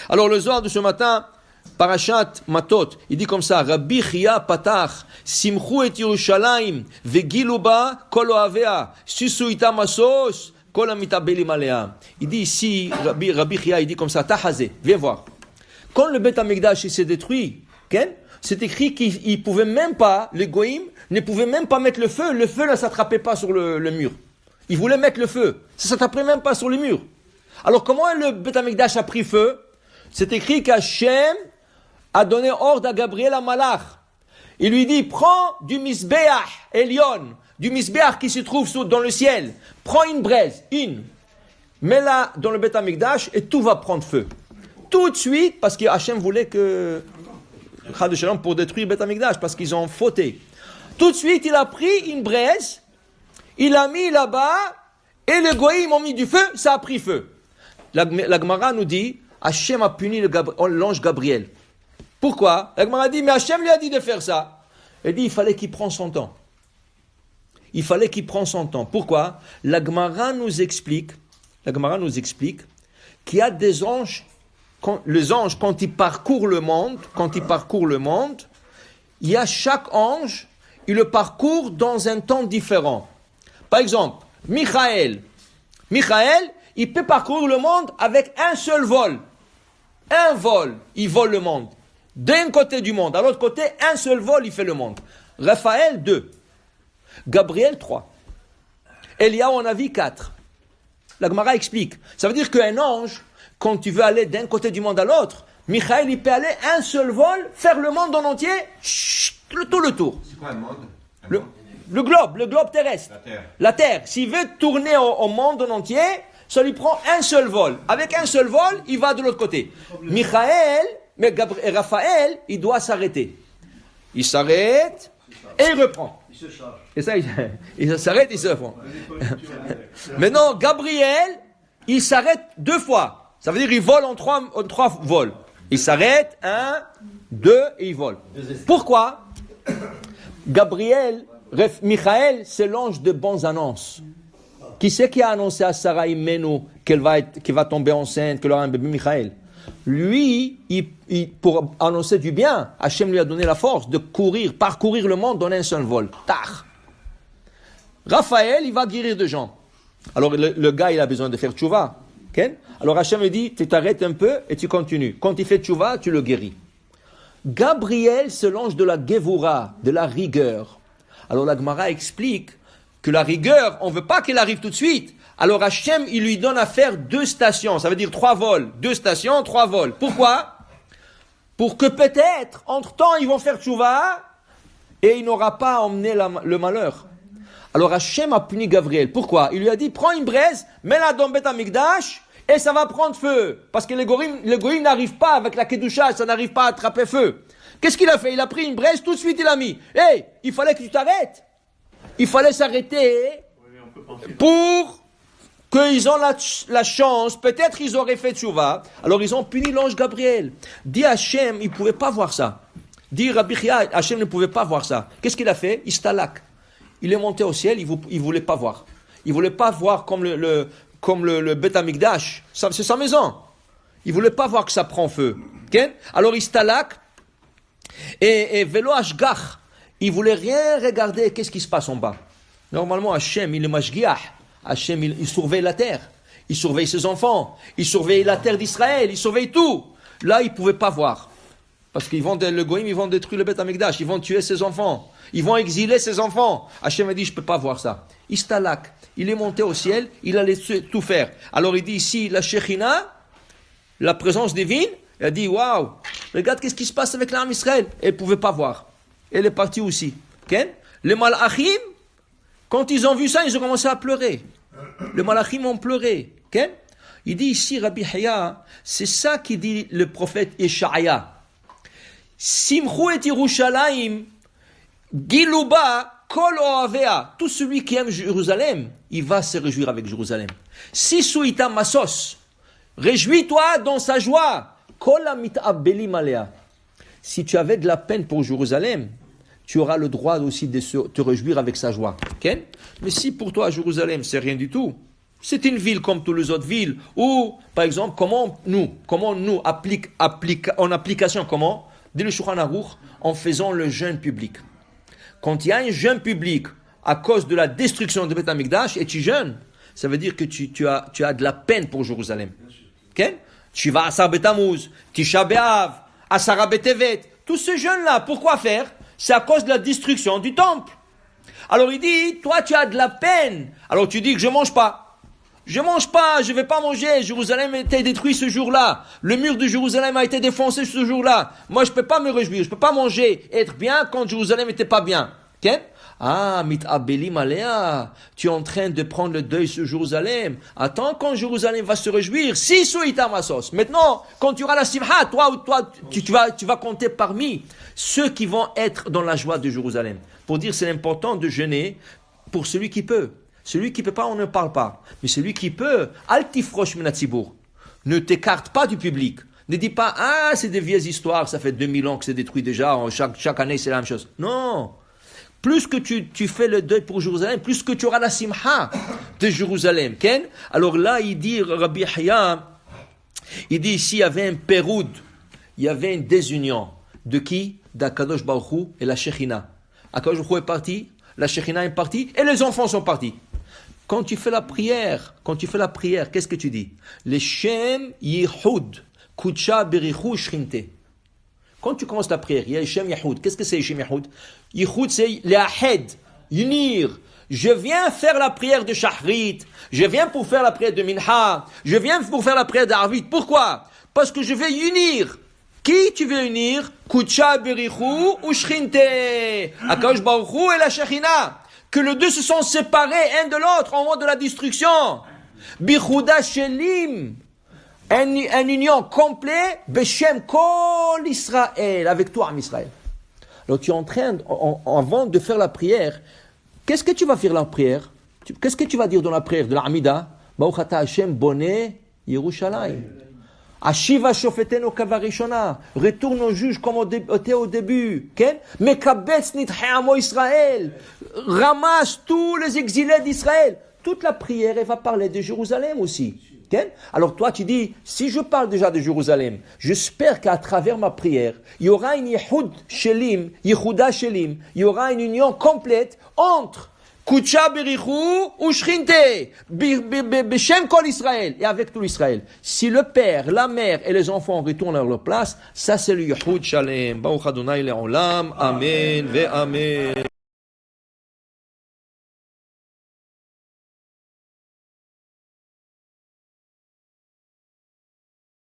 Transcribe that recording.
Alors le Zohar de ce matin, Parashat Matot, il dit comme ça, Rabbi Chia Patach, Simchu et Yerushalayim, Vegilu ba kol ohavea, Susu ita masos, kol amitabelim alea. Il dit ici, Rabbi Chia, il dit comme ça, Tahazé, viens voir. Quand le Beth Amikdash s'est détruit, c'est écrit qu'ils pouvaient même pas, les Goïm ne pouvaient même pas mettre le feu ne s'attrapait pas sur le mur. Ils voulaient mettre le feu, ça s'attrapait même pas sur le mur. Alors comment le Beth Amikdash a pris feu? C'est écrit qu'Hachem a donné ordre à Gabriel à Malach. Il lui dit, prends du Misbeach Elion, du Misbeach qui se trouve dans le ciel. Prends une braise, mets-la dans le Beth Amikdash et tout va prendre feu. Tout de suite, parce que Hachem voulait que, pour détruire Beth Amikdash, parce qu'ils ont fauté. Tout de suite, il a pris une braise, il l'a mis là-bas, et les goïms ont mis du feu, ça a pris feu. La Gemara nous dit, Hachem a puni l'ange Gabriel. Pourquoi? La Gemara dit, mais Hachem lui a dit de faire ça. Il dit, il fallait qu'il prenne son temps. Il fallait qu'il prenne son temps. Pourquoi? La Gemara nous explique qu'il y a des anges, les anges, quand ils parcourent le monde, il y a chaque ange, il le parcourt dans un temps différent. Par exemple, Michael, il peut parcourir le monde avec un seul vol. Un vol, il vole le monde. D'un côté du monde, à l'autre côté, un seul vol, il fait le monde. Raphaël, 2. Gabriel, 3. Eliaou en a vu 4. La Gemara explique. Ça veut dire qu'un ange, quand tu veux aller d'un côté du monde à l'autre, Michael, il peut aller un seul vol, faire le monde en entier, tout le tour. C'est quoi un monde? Le globe terrestre. La Terre. S'il veut tourner au monde en entier, ça lui prend un seul vol. Avec un seul vol, il va de l'autre côté. Raphaël, il doit s'arrêter. Il s'arrête et il reprend. Il se charge. Et ça, il s'arrête, il se reprend. Maintenant, Gabriel, il s'arrête 2 fois. Ça veut dire qu'il vole en 3 vols. Il s'arrête, 1, 2, et il vole. Pourquoi? Michael, c'est l'ange de bonnes annonces. Qui c'est qui a annoncé à Sarah Imenu qu'elle va tomber enceinte, qu'elle aura un bébé? Michael. Lui, pour annoncer du bien, Hachem lui a donné la force de parcourir le monde dans un seul vol. Tach. Raphaël, il va guérir des gens. Alors le gars, il a besoin de faire tchouva. Okay? Alors Hachem lui dit, tu t'arrêtes un peu et tu continues. Quand il fait tchouva, tu le guéris. Gabriel, c'est l'ange de la Gevura, de la rigueur. Alors la Gemara explique que la rigueur, on ne veut pas qu'elle arrive tout de suite. Alors Hachem, il lui donne à faire 2 stations. Ça veut dire 3 vols. 2 stations, 3 vols. Pourquoi? Pour que peut-être, entre-temps, ils vont faire tchouva et il n'aura pas emmené le malheur. Alors Hachem a puni Gabriel. Pourquoi? Il lui a dit, prends une braise, mets-la dans Beth Amikdash et ça va prendre feu. Parce que le goïm n'arrive pas avec la kedusha, ça n'arrive pas à attraper feu. Qu'est-ce qu'il a fait? Il a pris une braise, tout de suite il a mis. Il fallait que tu t'arrêtes. Il fallait s'arrêter pour qu'ils ont la chance, peut-être ils auraient fait tchouva, alors ils ont puni l'ange Gabriel. Dit Hachem, il ne pouvait pas voir ça. Dit Rabbi Chia, Hachem ne pouvait pas voir ça. Qu'est-ce qu'il a fait? Istalak. Il est monté au ciel, il ne voulait pas voir. Il ne voulait pas voir comme le Beth Amikdash. C'est sa maison. Il ne voulait pas voir que ça prend feu. Okay? Alors Istalak et Velo Ashgach. Il ne voulait rien regarder, qu'est-ce qui se passe en bas. Normalement, Hachem, il est mashgiach. Hachem, il surveille la terre. Il surveille ses enfants. Il surveille la terre d'Israël. Il surveille tout. Là, il ne pouvait pas voir. Parce qu'ils le goïm, ils vont détruire le Beth Amikdash. Ils vont tuer ses enfants. Ils vont exiler ses enfants. Hachem a dit, je ne peux pas voir ça. Istalak. Il est monté au ciel. Il allait tout faire. Alors, il dit ici, la Shekhinah, la présence divine, il a dit, waouh, regarde qu'est-ce qui se passe avec l'âme Israël. Elle ne pouvait pas voir. Elle est partie aussi. Okay? Les Malachim, quand ils ont vu ça, ils ont commencé à pleurer. Les Malachim ont pleuré. Okay? Il dit ici, Rabbi Chia, c'est ça qui dit le prophète Yeshaya. Simchu et Yerushalayim, Giluba, Kol Ohavea. Tout celui qui aime Jérusalem, il va se réjouir avec Jérusalem. Sisu ita masos. Réjouis-toi dans sa joie. Kol mit'abelim alea. Si tu avais de la peine pour Jérusalem, tu auras le droit aussi de te réjouir avec sa joie. Okay? Mais si pour toi, Jérusalem, c'est rien du tout, C'est une ville comme toutes les autres villes. Ou, par exemple, comment nous en application, comment? Dès le Shulchan Aruch, en faisant le jeûne public. Quand il y a un jeûne public à cause de la destruction de Beth Amikdash et tu jeûnes, ça veut dire que tu as de la peine pour Jérusalem. Okay? Tu vas à Asar Betamuz, Tisha B'Av, Asara Betevet. Tous ces jeûnes-là, pourquoi faire? C'est à cause de la destruction du temple. Alors il dit, toi tu as de la peine. Alors tu dis que je mange pas. Je mange pas, je vais pas manger. Jérusalem a été détruit ce jour-là. Le mur de Jérusalem a été défoncé ce jour-là. Moi je peux pas me réjouir, je peux pas manger, être bien quand Jérusalem était pas bien. Okay? Ah, mit-abelim alea, tu es en train de prendre le deuil sur Jérusalem. Attends quand Jérusalem va se réjouir. Si souita masos. Maintenant, quand tu auras la simha, toi, tu vas compter parmi ceux qui vont être dans la joie de Jérusalem. Pour dire c'est important de jeûner pour celui qui peut. Celui qui ne peut pas, on ne parle pas. Mais celui qui peut, altifrosh menatzibur. Ne t'écarte pas du public. Ne dis pas, ah, c'est des vieilles histoires, ça fait 2000 ans que c'est détruit déjà, chaque année c'est la même chose. Non. Plus que tu fais le deuil pour Jérusalem, plus que tu auras la simha de Jérusalem. Ken? Alors là, il dit, Rabbi Yahya, il dit ici, il y avait un péroud, il y avait une désunion. De qui? D'Akadosh Baruch Hu et la Shekhinah. Akadosh Baruch Hu est parti, la Shekhinah est partie, et les enfants sont partis. Quand tu fais la prière, qu'est-ce que tu dis? Les Shem Yehud, Kucha Berichu Shrinte. Quand tu commences la prière, il y a les Shem Yehud. Qu'est-ce que c'est les Shem Yehud? Yehud, c'est les Ahed, unir. Je viens faire la prière de Shachrit, je viens pour faire la prière de Minha, je viens pour faire la prière d'Arvit. Pourquoi? Parce que je vais unir. Qui tu veux unir? Kucha Berichu ou Shrinte. Akadosh Baruch Hu et la Shekhinah. Que les deux se sont séparés un de l'autre en mode de la destruction. Bichuda Shelim. Un union complet. Beshem Kol Israël. Avec toi, en Israël. Alors tu es en train, avant de faire la prière, qu'est-ce que tu vas faire la prière? Qu'est-ce que tu vas dire dans la prière de l'Amida? Baruch Ata Hashem Boneh Yerushalayim. Ashiva shofetenu kavarishona. Retourne au juge comme était au début. Mekabetz nitcheamo Israël. Ramasse tous les exilés d'Israël. Toute la prière, elle va parler de Jérusalem aussi. Alors toi, tu dis, si je parle déjà de Jérusalem, j'espère qu'à travers ma prière, il y aura une Yehuda Shelim, il y aura une union complète entre Kucha Berichu ou Shrinte, Beshem Kol Israël, et avec tout l'Israël. Si le père, la mère et les enfants retournent à leur place, ça c'est le Yehud Shalem. Baruch Adonai Le'olam. Amen ve Amen.